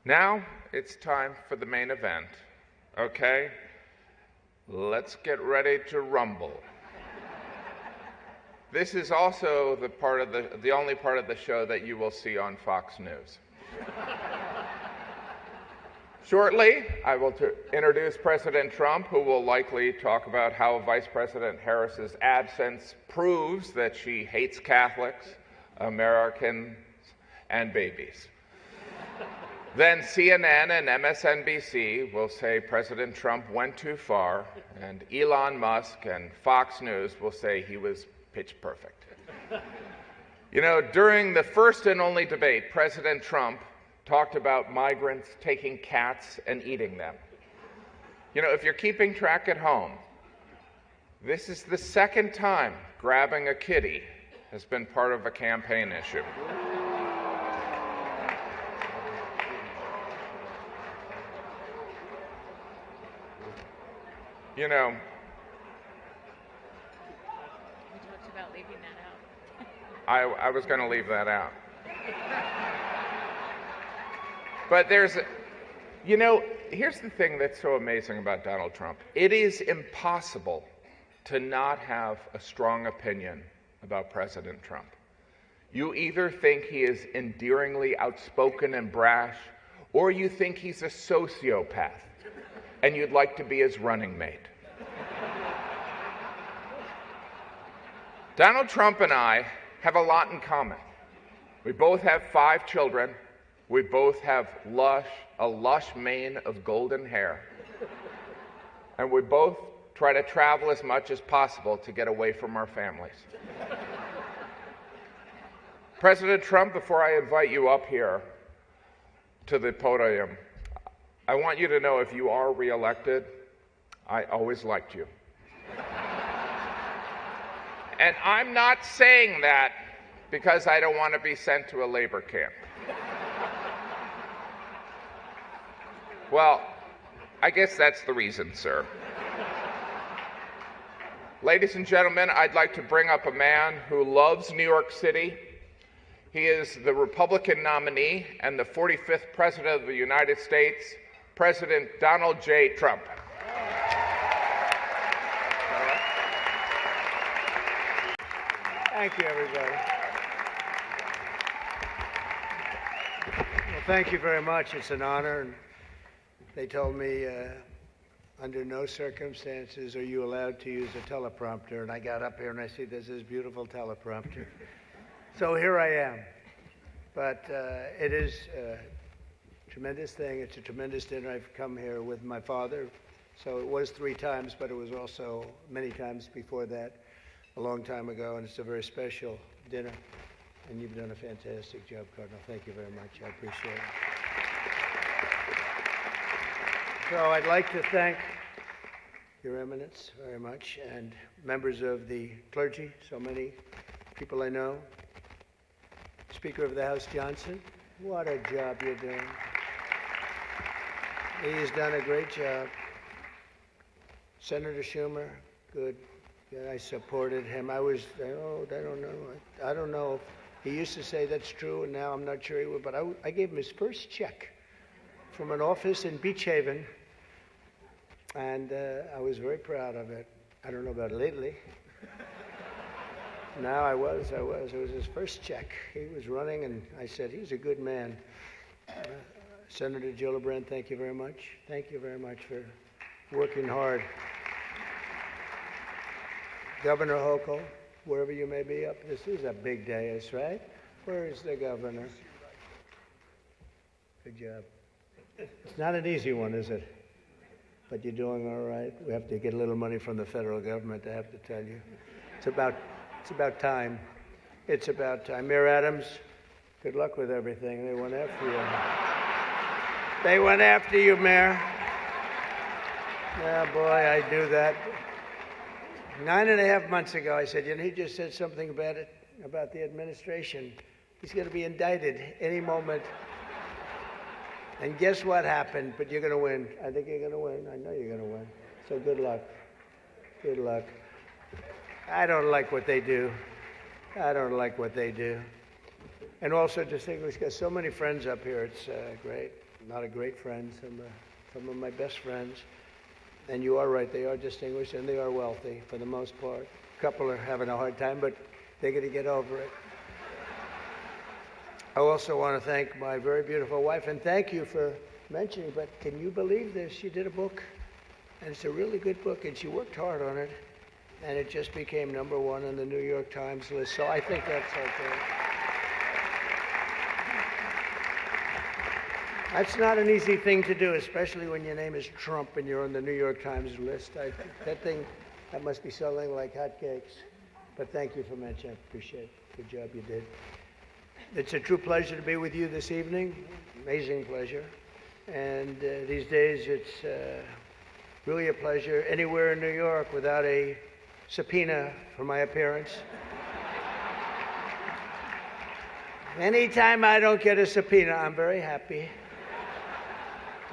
Now it's time for the main event, okay? Let's get ready to rumble. This is also the only part of the show that you will see on Fox News. Shortly, I will introduce President Trump, who will likely talk about how Vice President Harris's absence proves that she hates Catholics, Americans, and babies. Then CNN and MSNBC will say President Trump went too far, and Elon Musk and Fox News will say he was pitch perfect. You know, during the first and only debate, President Trump talked about migrants taking cats and eating them. You know, if you're keeping track at home, this is the second time grabbing a kitty has been part of a campaign issue. You know, we talked about leaving that out. I was going to leave that out. But you know, here's the thing that's so amazing about Donald Trump. It is impossible to not have a strong opinion about President Trump. You either think he is endearingly outspoken and brash, or you think he's a sociopath, and you'd like to be his running mate. Donald Trump and I have a lot in common. We both have 5 children. We both have a lush mane of golden hair. And we both try to travel as much as possible to get away from our families. President Trump, before I invite you up here to the podium, I want you to know if you are reelected, I always liked you. And I'm not saying that because I don't want to be sent to a labor camp. Well, I guess that's the reason, sir. Ladies and gentlemen, I'd like to bring up a man who loves New York City. He is the Republican nominee and the 45th President of the United States, President Donald J. Trump. Thank you, everybody. Well, thank you very much. It's an honor. And they told me under no circumstances are you allowed to use a teleprompter. And I got up here and I see there's this beautiful teleprompter. So here I am. But it is a tremendous thing. It's a tremendous dinner. I've come here with my father. So it was 3 times, but it was also many times before that, a long time ago. And it's a very special dinner. And you've done a fantastic job, Cardinal. Thank you very much. I appreciate it. So I'd like to thank Your Eminence very much, and members of the clergy, so many people I know. Speaker of the House Johnson, what a job you're doing. He's done a great job. Senator Schumer, good. Yeah, I supported him. I don't know. He used to say that's true, and now I'm not sure he would, but I gave him his first check from an office in Beach Haven, and I was very proud of it. I don't know about lately. Now I was. It was his first check. He was running, and I said, he's a good man. Senator Gillibrand, thank you very much. Thank you very much for working hard. Governor Hochul, wherever you may be up, this is a big day, that's right. Where is the governor? Good job. It's not an easy one, is it? But you're doing all right. We have to get a little money from the federal government, I have to tell you. It's about time. It's about time. Mayor Adams, good luck with everything. They went after you. They went after you, Mayor. Yeah, boy, I knew that. 9.5 months ago, I said, he just said something about the administration. He's going to be indicted any moment. And guess what happened? But you're going to win. I think you're going to win. I know you're going to win. So good luck. Good luck. I don't like what they do. And also, distinguished, got so many friends up here. It's great. not a great friend, some of my best friends. And you are right, they are distinguished and they are wealthy for the most part. A couple are having a hard time, but they're going to get over it. I also want to thank my very beautiful wife, and thank you for mentioning, but can you believe this? She did a book, and it's a really good book, and she worked hard on it, and it just became #1 on the New York Times list, so I think that's okay. That's not an easy thing to do, especially when your name is Trump and you're on the New York Times list. That must be selling like hotcakes. But thank you for mentioning. I appreciate it. Good job you did. It's a true pleasure to be with you this evening. Amazing pleasure. And these days, it's really a pleasure anywhere in New York without a subpoena for my appearance. Anytime I don't get a subpoena, I'm very happy.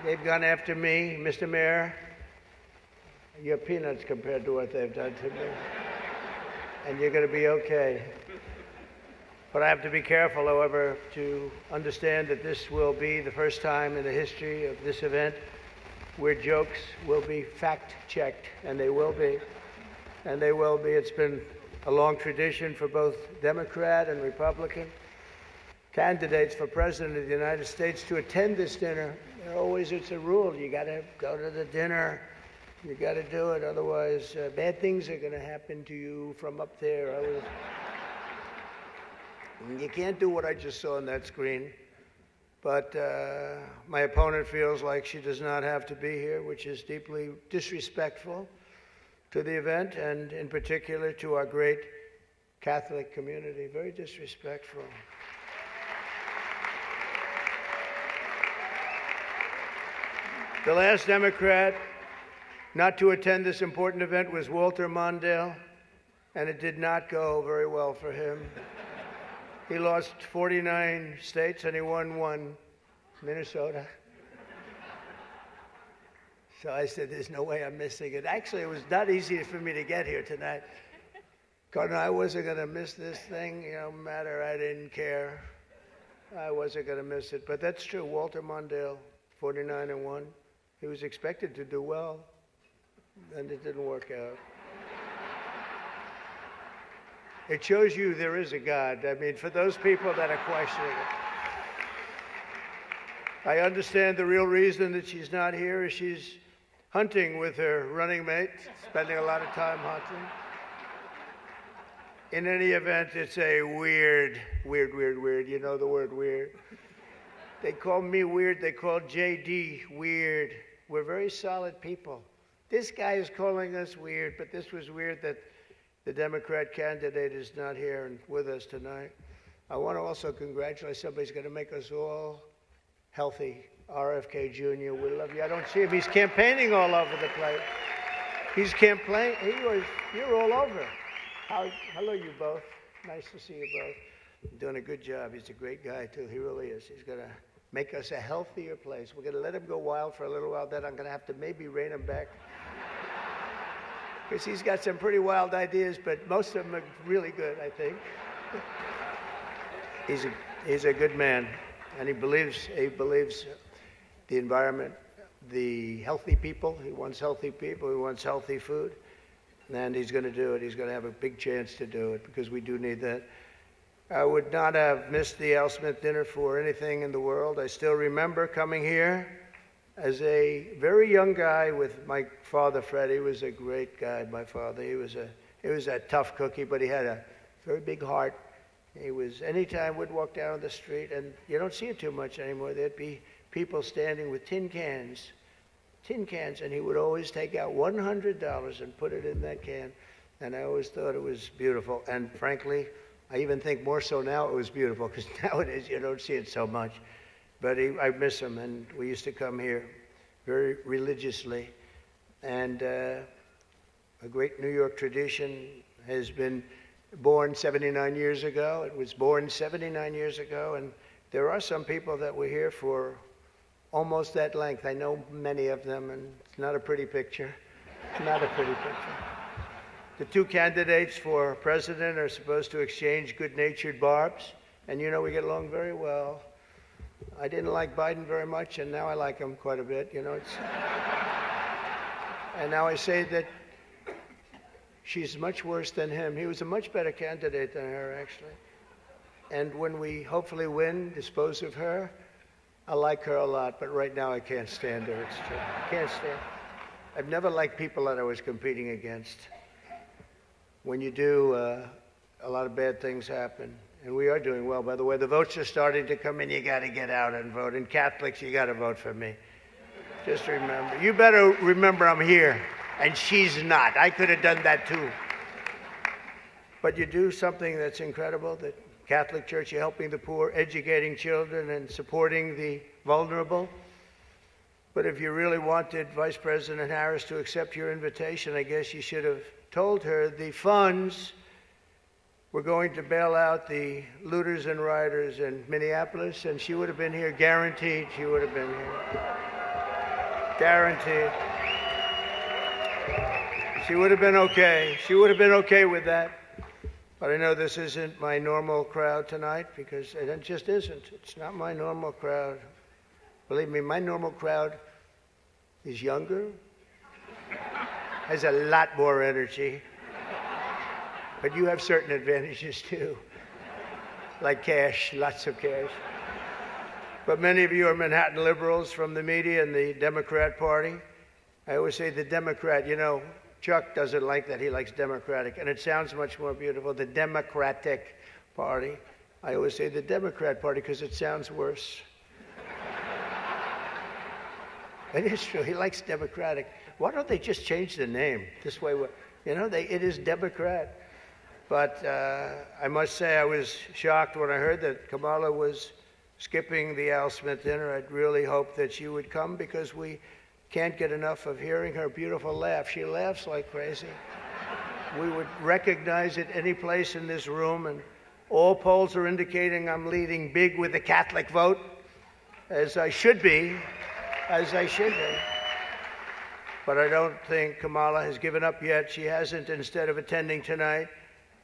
They've gone after me, Mr. Mayor. You're peanuts compared to what they've done to me. And you're going to be okay. But I have to be careful, however, to understand that this will be the first time in the history of this event where jokes will be fact-checked, and they will be. And they will be. It's been a long tradition for both Democrat and Republican candidates for President of the United States to attend this dinner. It's a rule. You got to go to the dinner. You got to do it. Otherwise, bad things are going to happen to you from up there. You can't do what I just saw on that screen. But my opponent feels like she does not have to be here, which is deeply disrespectful to the event and in particular to our great Catholic community. Very disrespectful. The last Democrat not to attend this important event was Walter Mondale, and it did not go very well for him. He lost 49 states and he won one, Minnesota. So I said, there's no way I'm missing it. Actually, it was not easy for me to get here tonight. Because I wasn't going to miss this thing, no matter, I didn't care. I wasn't going to miss it. But that's true, Walter Mondale, 49-1. He was expected to do well, and it didn't work out. It shows you there is a God. I mean, for those people that are questioning it. I understand the real reason that she's not here is she's hunting with her running mate, spending a lot of time hunting. In any event, it's a weird. You know the word weird. They call me weird. They call JD weird. We're very solid people. This guy is calling us weird, but this was weird that the Democrat candidate is not here and with us tonight. I want to also congratulate somebody's going to make us all healthy. RFK Jr., we love you. I don't see him. He's campaigning all over the place. He's campaigning. You're all over. Hello, you both. Nice to see you both. You're doing a good job. He's a great guy, too. He really is. He's going to make us a healthier place. We're going to let him go wild for a little while. Then I'm going to have to maybe rein him back. Because he's got some pretty wild ideas, but most of them are really good, I think. He's a good man, and he believes the environment, the healthy people. He wants healthy people. He wants healthy food, and he's going to do it. He's going to have a big chance to do it because we do need that. I would not have missed the Al Smith dinner for anything in the world. I still remember coming here as a very young guy with my father, Fred. He was a great guy, my father. He was a tough cookie, but he had a very big heart. Anytime we'd walk down the street, and you don't see it too much anymore, there'd be people standing with tin cans, and he would always take out $100 and put it in that can. And I always thought it was beautiful. And frankly, I even think more so now it was beautiful, because nowadays you don't see it so much. But I miss him, and we used to come here very religiously. And a great New York tradition has been born 79 years ago. It was born 79 years ago, and there are some people that were here for almost that length. I know many of them, and it's not a pretty picture. Not a pretty picture. The two candidates for president are supposed to exchange good-natured barbs, and you know we get along very well. I didn't like Biden very much, and now I like him quite a bit. And now I say that she's much worse than him. He was a much better candidate than her, actually. And when we hopefully win, dispose of her, I like her a lot, but right now I can't stand her. It's true. I can't stand. I've never liked people that I was competing against. When you do, a lot of bad things happen. And we are doing well. By the way, the votes are starting to come in. You got to get out and vote. And Catholics, you got to vote for me. Just remember. You better remember I'm here, and she's not. I could have done that too. But you do something that's incredible, the Catholic Church, you're helping the poor, educating children, and supporting the vulnerable. But if you really wanted Vice President Harris to accept your invitation, I guess you should have told her the funds were going to bail out the looters and rioters in Minneapolis, and she would have been here, guaranteed she would have been here. Guaranteed. She would have been okay. She would have been okay with that. But I know this isn't my normal crowd tonight, because it just isn't. It's not my normal crowd. Believe me, my normal crowd is younger, has a lot more energy. But you have certain advantages too, like cash, lots of cash. But many of you are Manhattan liberals from the media and the Democrat Party. I always say the Democrat, Chuck doesn't like that. He likes Democratic, and it sounds much more beautiful, the Democratic Party. I always say the Democrat Party because it sounds worse. It is true. He likes Democratic. Why don't they just change the name? This way, it is Democrat. But I must say I was shocked when I heard that Kamala was skipping the Al Smith dinner. I'd really hoped that she would come, because we can't get enough of hearing her beautiful laugh. She laughs like crazy. We would recognize it any place in this room, and all polls are indicating I'm leading big with the Catholic vote, as I should be. But I don't think Kamala has given up yet. She hasn't. Instead of attending tonight,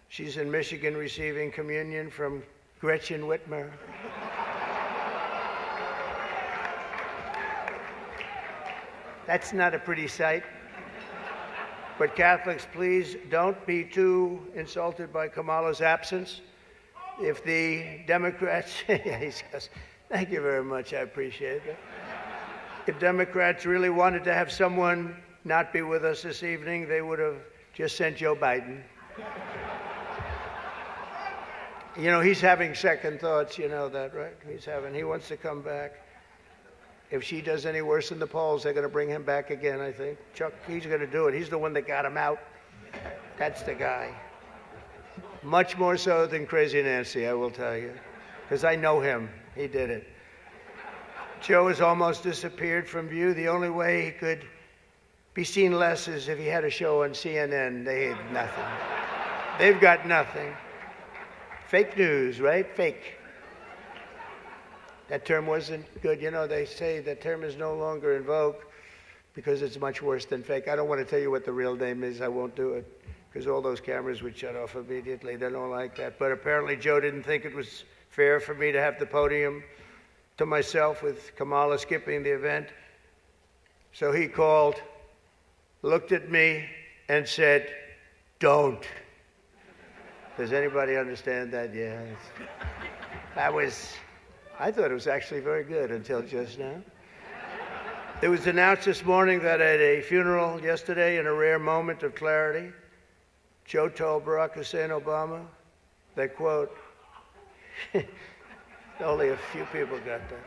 she's in Michigan receiving communion from Gretchen Whitmer. That's not a pretty sight. But Catholics, please don't be too insulted by Kamala's absence. If the Democrats, thank you very much, I appreciate it. If Democrats really wanted to have someone not be with us this evening, they would have just sent Joe Biden. He's having second thoughts, you know that, right? He wants to come back. If she does any worse in the polls, they're going to bring him back again, I think. Chuck, he's going to do it. He's the one that got him out. That's the guy. Much more so than Crazy Nancy, I will tell you, because I know him. He did it. Joe has almost disappeared from view. The only way he could be seen less is if he had a show on CNN. They had nothing. They've got nothing. Fake news, right? Fake. That term wasn't good. They say that term is no longer in vogue because it's much worse than fake. I don't want to tell you what the real name is. I won't do it, because all those cameras would shut off immediately. They don't like that. But apparently Joe didn't think it was fair for me to have the podium to myself with Kamala skipping the event. So he called, looked at me, and said, "Don't." Does anybody understand that? Yeah. I thought it was actually very good until just now. It was announced this morning that at a funeral yesterday, in a rare moment of clarity, Joe told Barack Hussein Obama that, quote, only a few people got that.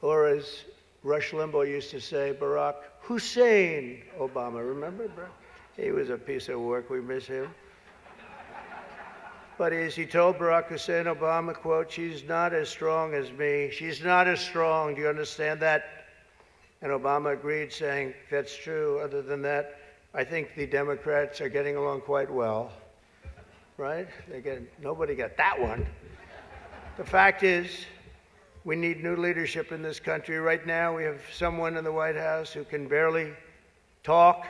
Or as Rush Limbaugh used to say, Barack Hussein Obama. Remember, bro? He was a piece of work. We miss him. But as he told Barack Hussein Obama, quote, "She's not as strong as me. She's not as strong. Do you understand that?" And Obama agreed, saying, "That's true. Other than that, I think the Democrats are getting along quite well." Right? Nobody got that one. The fact is, we need new leadership in this country. Right now, we have someone in the White House who can barely talk,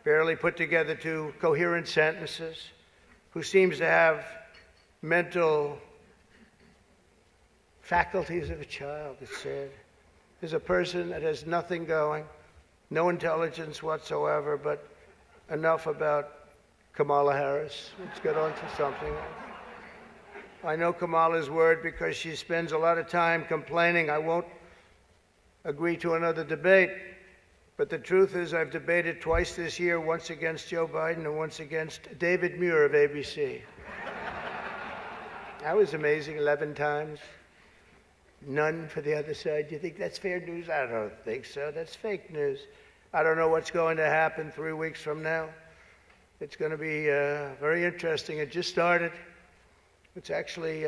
barely put together two coherent sentences, who seems to have mental faculties of a child. It's sad. There's a person that has nothing going, no intelligence whatsoever, but enough about Kamala Harris. Let's get on to something else. I know Kamala's word because she spends a lot of time complaining. I won't agree to another debate. But the truth is I've debated twice this year, once against Joe Biden and once against David Muir of ABC. That was amazing, 11 times. None for the other side. Do you think that's fair news? I don't think so. That's fake news. I don't know what's going to happen 3 weeks from now. It's going to be very interesting. It just started. It's actually,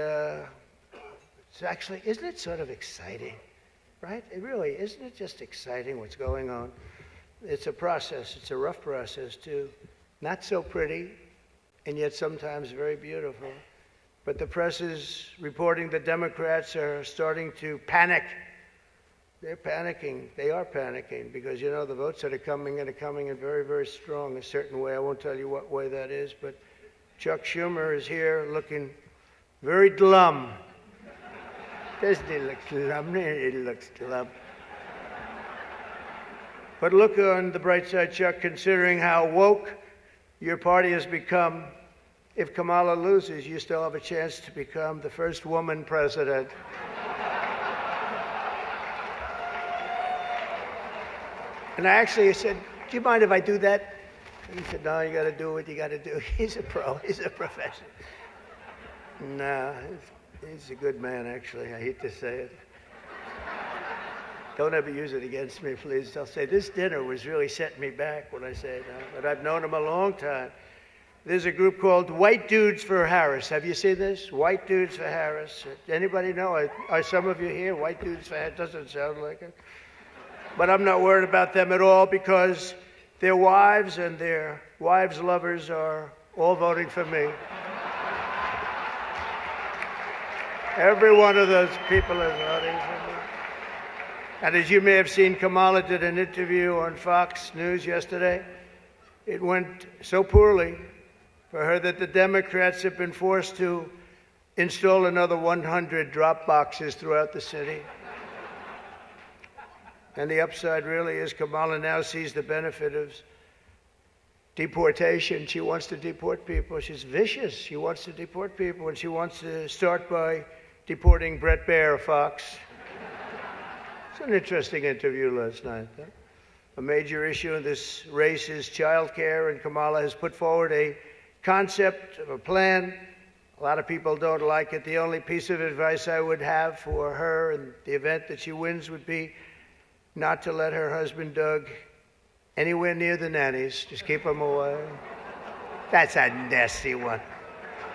isn't it sort of exciting? Right? It really, isn't it just exciting what's going on? It's a process. It's a rough process, too. Not so pretty, and yet sometimes very beautiful. But the press is reporting the Democrats are starting to panic. They're panicking. They are panicking because, you know, the votes that are coming in very, very strong a certain way. I won't tell you what way that is, but Chuck Schumer is here looking very glum. Doesn't he look glum? He looks glum. But look on the bright side, Chuck, considering how woke your party has become. If Kamala loses, you still have a chance to become the first woman president. And I actually said, do you mind if I do that? And he said, no, you got to do what you got to do. He's a pro. He's a professional. No, he's a good man, actually. I hate to say it. Don't ever use it against me, please. They'll say, this dinner was really setting me back when I say that. But I've known him a long time. There's a group called White Dudes for Harris. Have you seen this? White Dudes for Harris. Anybody know? Are some of you here? White Dudes for Harris. Doesn't sound like it. But I'm not worried about them at all because their wives and their wives' lovers are all voting for me. Every one of those people is voting for me. And as you may have seen, Kamala did an interview on Fox News yesterday. It went so poorly for her that the Democrats have been forced to install another 100 drop boxes throughout the city. And the upside really is Kamala now sees the benefit of deportation. She wants to deport people. She's vicious. She wants to deport people, and she wants to start by deporting Bret Baier of Fox. It's an interesting interview last night. Huh? A major issue in this race is child care, and Kamala has put forward a concept of a plan. A lot of people don't like it. The only piece of advice I would have for her in the event that she wins would be not to let her husband, Doug, anywhere near the nannies. Just keep them away. That's a nasty one.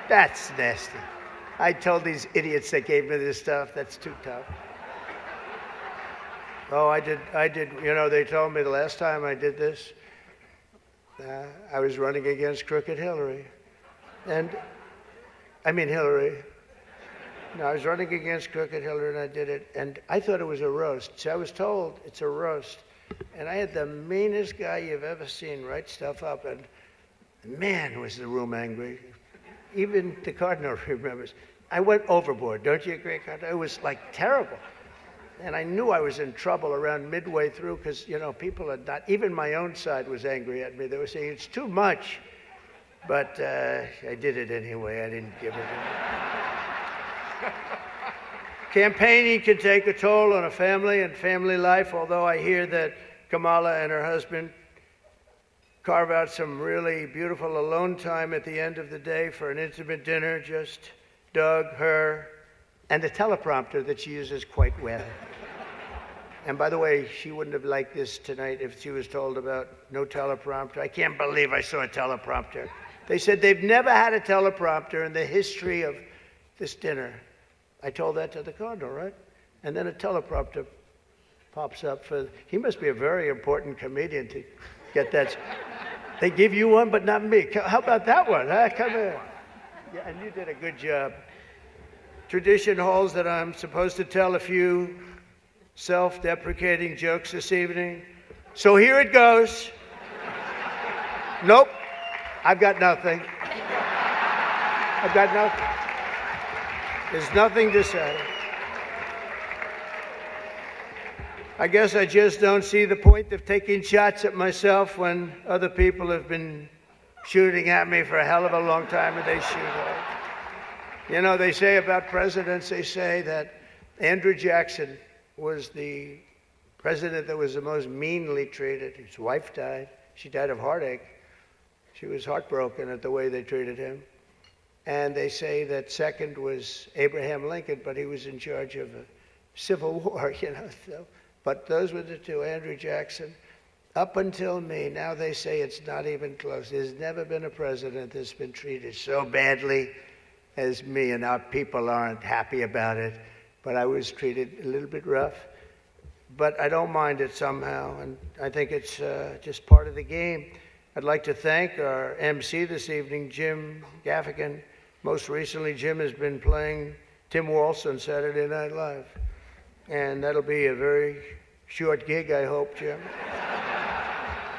That's nasty. I told these idiots that gave me this stuff, that's too tough. Oh, I did. You know, they told me the last time I did this, I was running against crooked Hillary. Hillary. No, I was running against crooked Hillary, and I did it. And I thought it was a roast. So I was told it's a roast. And I had the meanest guy you've ever seen write stuff up. And man, was the room angry. Even the Cardinal remembers. I went overboard. Don't you agree, Cardinal? It was like terrible. And I knew I was in trouble around midway through because, you know, people had not, even my own side was angry at me. They were saying, it's too much. But I did it anyway. I didn't give it away. Campaigning can take a toll on a family and family life, although I hear that Kamala and her husband carve out some really beautiful alone time at the end of the day for an intimate dinner, just Doug, her, and a teleprompter that she uses quite well. And by the way, she wouldn't have liked this tonight if she was told about no teleprompter. I can't believe I saw a teleprompter. They said they've never had a teleprompter in the history of this dinner. I told that to the Cardinal, right? And then a teleprompter pops up for, he must be a very important comedian to get that. They give you one, but not me. How about that one? Huh? Come here. Yeah, and you did a good job. Tradition holds that I'm supposed to tell a few self-deprecating jokes this evening. So here it goes. Nope, I've got nothing. I've got nothing. There's nothing to say. I guess I just don't see the point of taking shots at myself when other people have been shooting at me for a hell of a long time, and they shoot hard. You know, they say about presidents, they say that Andrew Jackson was the president that was the most meanly treated. His wife died. She died of heartache. She was heartbroken at the way they treated him. And they say that second was Abraham Lincoln, but he was in charge of a civil war, you know. So, but those were the two, Andrew Jackson. Up until me, now they say it's not even close. There's never been a president that's been treated so badly as me, and our people aren't happy about it. But I was treated a little bit rough. But I don't mind it somehow, and I think it's just part of the game. I'd like to thank our MC this evening, Jim Gaffigan. Most recently, Jim has been playing Tim Waltz on Saturday Night Live. And that'll be a very short gig, I hope, Jim.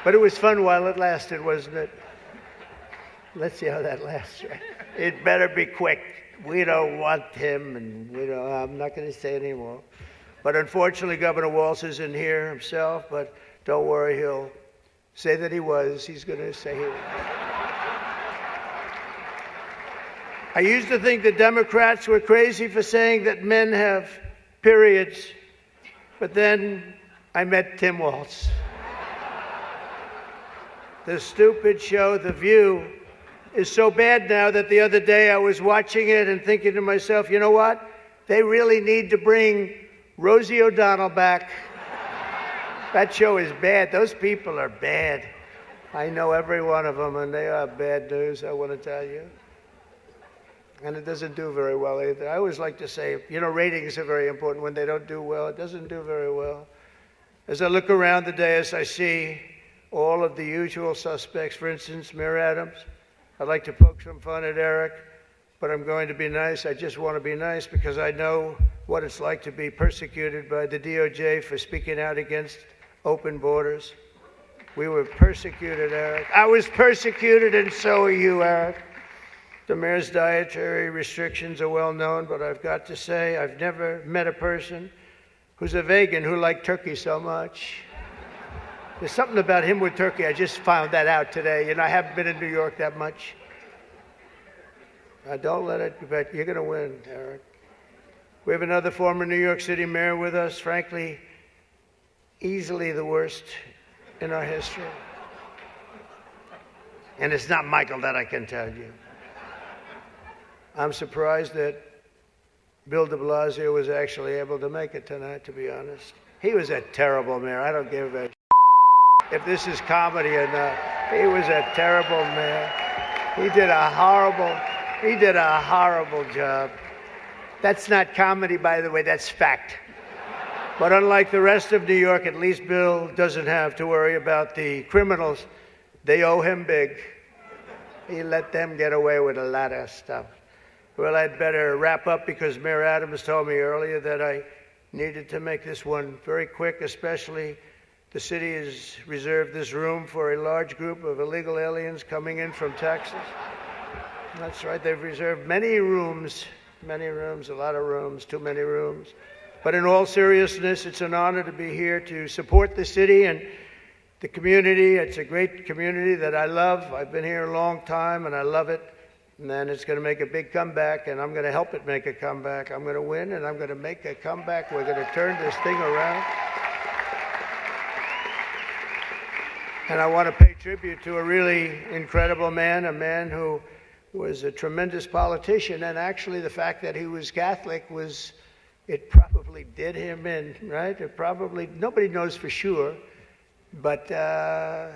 But it was fun while it lasted, wasn't it? Let's see how that lasts. It better be quick. We don't want him, and I'm not going to say anymore. But unfortunately, Governor Waltz isn't here himself, but don't worry, he'll say that he was. He's going to say he was. I used to think the Democrats were crazy for saying that men have periods, but then I met Tim Waltz. The stupid show, The View, is so bad now that the other day I was watching it and thinking to myself, you know what? They really need to bring Rosie O'Donnell back. That show is bad. Those people are bad. I know every one of them, and they are bad news, I want to tell you. And it doesn't do very well either. I always like to say, ratings are very important. When they don't do well, it doesn't do very well. As I look around the dais, I see all of the usual suspects. For instance, Mayor Adams. I'd like to poke some fun at Eric, but I'm going to be nice. I just want to be nice because I know what it's like to be persecuted by the DOJ for speaking out against open borders. We were persecuted, Eric. I was persecuted, and so are you, Eric. The mayor's dietary restrictions are well known, but I've got to say I've never met a person who's a vegan who liked turkey so much. There's something about him with turkey. I just found that out today. I haven't been in New York that much. Don't let it, but you're going to win, Eric. We have another former New York City mayor with us, frankly, easily the worst in our history. And it's not Michael, that I can tell you. I'm surprised that Bill de Blasio was actually able to make it tonight, to be honest. He was a terrible mayor. I don't give a if this is comedy or not. He was a terrible mayor. He did a horrible job. That's not comedy, by the way, that's fact. But unlike the rest of New York, at least Bill doesn't have to worry about the criminals. They owe him big. He let them get away with a lot of stuff. Well, I'd better wrap up because Mayor Adams told me earlier that I needed to make this one very quick, especially the city has reserved this room for a large group of illegal aliens coming in from Texas. That's right, they've reserved many rooms, a lot of rooms, too many rooms. But in all seriousness, it's an honor to be here to support the city and the community. It's a great community that I love. I've been here a long time, and I love it. And then it's going to make a big comeback, and I'm going to help it make a comeback. I'm going to win, and I'm going to make a comeback. We're going to turn this thing around. And I want to pay tribute to a really incredible man, a man who was a tremendous politician. And actually, the fact that he was Catholic it probably did him in, right? Nobody knows for sure. But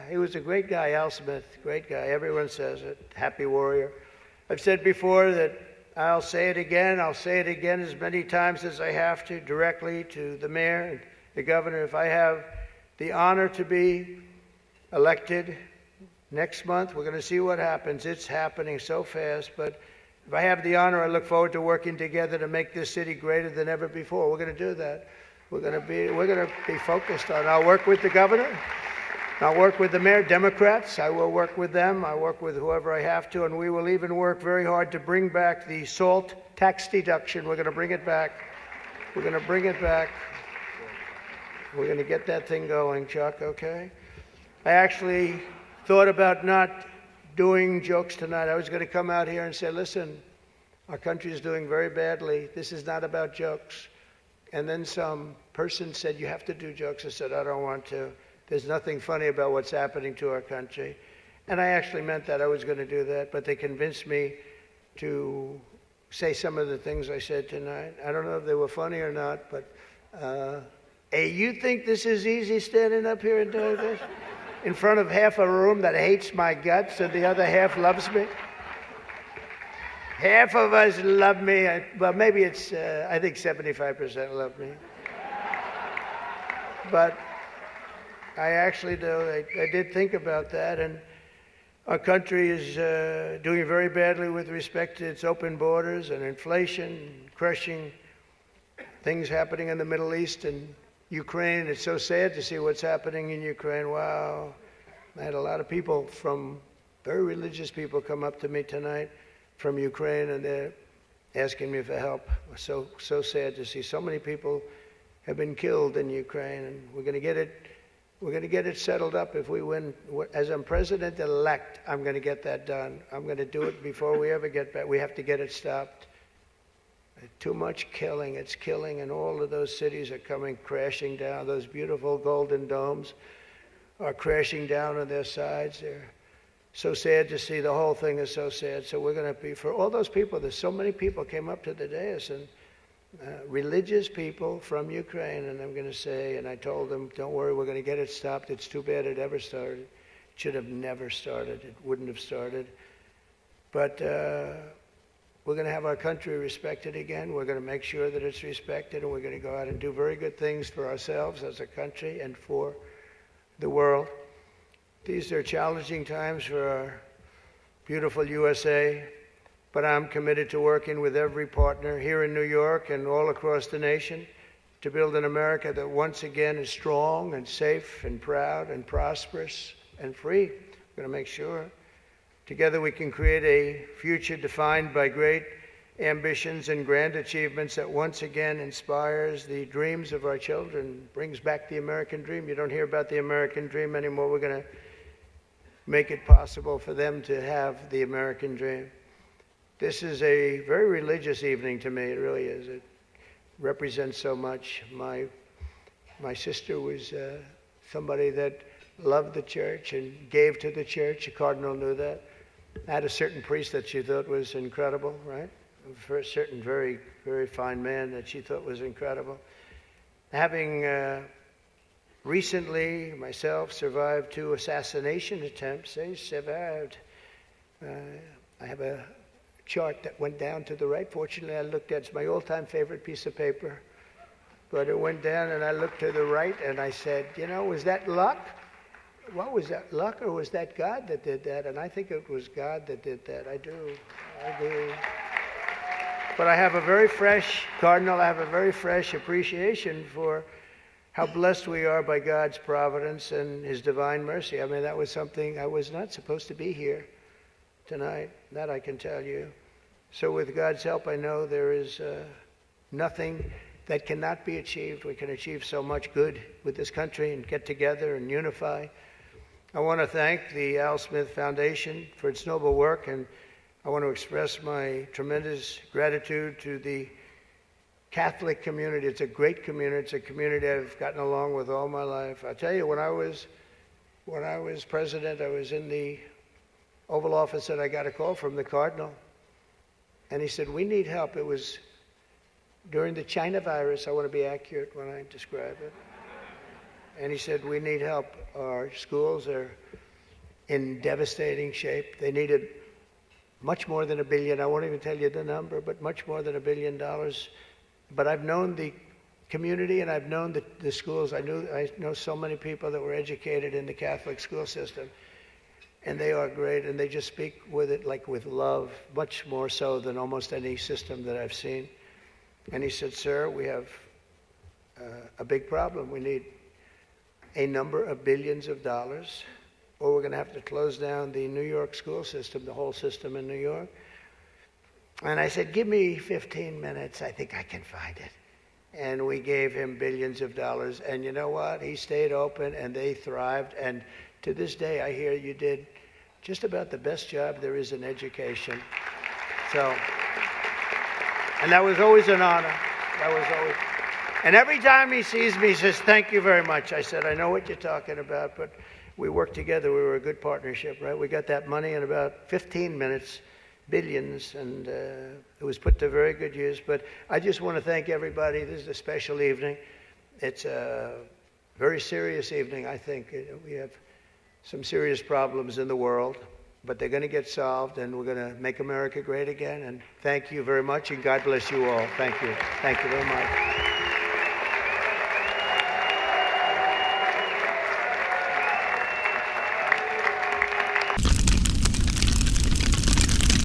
he was a great guy, Al Smith, great guy. Everyone says it, happy warrior. I've said before that I'll say it again as many times as I have to, directly to the mayor and the governor. If I have the honor to be elected next month, we're going to see what happens. It's happening so fast, but if I have the honor, I look forward to working together to make this city greater than ever before. We're going to do that. We're going to be focused on. I'll work with the governor. I'll work with the mayor, Democrats. I will work with them. I work with whoever I have to, and we will even work very hard to bring back the SALT tax deduction. We're going to bring it back. We're going to bring it back. We're going to get that thing going, Chuck, okay? I actually thought about not doing jokes tonight. I was going to come out here and say, listen, our country is doing very badly. This is not about jokes. And then some person said, you have to do jokes. I said, I don't want to. There's nothing funny about what's happening to our country. And I actually meant that I was going to do that, but they convinced me to say some of the things I said tonight. I don't know if they were funny or not, but hey, you think this is easy standing up here and doing this? In front of half a room that hates my guts and the other half loves me? Half of us love me. Well, maybe it's, I think 75% love me. But I actually do. I did think about that. And our country is doing very badly with respect to its open borders and inflation, crushing things happening in the Middle East and Ukraine. It's so sad to see what's happening in Ukraine. Wow. I had a lot of people very religious people come up to me tonight from Ukraine, and they're asking me for help. So sad to see so many people have been killed in Ukraine, and we're going to get it settled up if we win. As I'm president-elect, I'm going to get that done. I'm going to do it before we ever get back. We have to get it stopped. Too much killing. It's killing, and all of those cities are coming crashing down. Those beautiful golden domes are crashing down on their sides. They're so sad to see. The whole thing is so sad. So we're going to be, for all those people, there's so many people came up to the dais, and religious people from Ukraine, and I'm going to say, and I told them, don't worry, we're going to get it stopped. It's too bad it ever started. It should have never started. It wouldn't have started. But we're going to have our country respected again. We're going to make sure that it's respected, and we're going to go out and do very good things for ourselves as a country and for the world. These are challenging times for our beautiful USA, but I'm committed to working with every partner here in New York and all across the nation to build an America that once again is strong and safe and proud and prosperous and free. We're going to make sure together we can create a future defined by great ambitions and grand achievements that once again inspires the dreams of our children, brings back the American dream. You don't hear about the American dream anymore. We're going to make it possible for them to have the American dream. This is a very religious evening to me. It really is. It represents so much. My sister was somebody that loved the church and gave to the church. The cardinal knew that. Had a certain priest that she thought was incredible, right? For a certain very, very fine man that she thought was incredible. Having recently, myself, survived 2 assassination attempts. I survived. I have a chart that went down to the right. Fortunately, I looked at it. It's my all-time favorite piece of paper. But it went down, and I looked to the right, and I said, was that luck? What was that, luck, or was that God that did that? And I think it was God that did that. I do. But I have a very fresh, Cardinal, I have a very fresh appreciation for how blessed we are by God's providence and His divine mercy. I mean, that was something, I was not supposed to be here tonight. That I can tell you. So with God's help, I know there is nothing that cannot be achieved. We can achieve so much good with this country and get together and unify. I want to thank the Al Smith Foundation for its noble work, and I want to express my tremendous gratitude to the Catholic community. It's a great community. It's a community I've gotten along with all my life. I tell you, when I was president, I was in the Oval Office, and I got a call from the Cardinal, and he said, "We need help." It was during the China virus. I want to be accurate when I describe it. And he said, "We need help. Our schools are in devastating shape." They needed much more than $1 billion. I won't even tell you the number, but much more than $1 billion. But I've known the community, and I've known the schools. I know so many people that were educated in the Catholic school system, and they are great, and they just speak with it like with love, much more so than almost any system that I've seen. And he said, "Sir, we have a big problem. We need a number of billions of dollars, or we're going to have to close down the New York school system, the whole system in New York." And I said, "Give me 15 minutes. I think I can find it." and we gave him billions of dollars. And you know what? He stayed open, and they thrived. And to this day, I hear you did just about the best job there is in education. So, and that was always an honor. That was always. And every time he sees me, he says, "Thank you very much." I said, "I know what you're talking about, but we worked together. We were a good partnership, right? We got that money in about 15 minutes, billions, and it was put to very good use." But I just want to thank everybody. This is a special evening. It's a very serious evening, I think. We have some serious problems in the world, but they're going to get solved, and we're going to make America great again. And thank you very much, and God bless you all. Thank you. Thank you very much.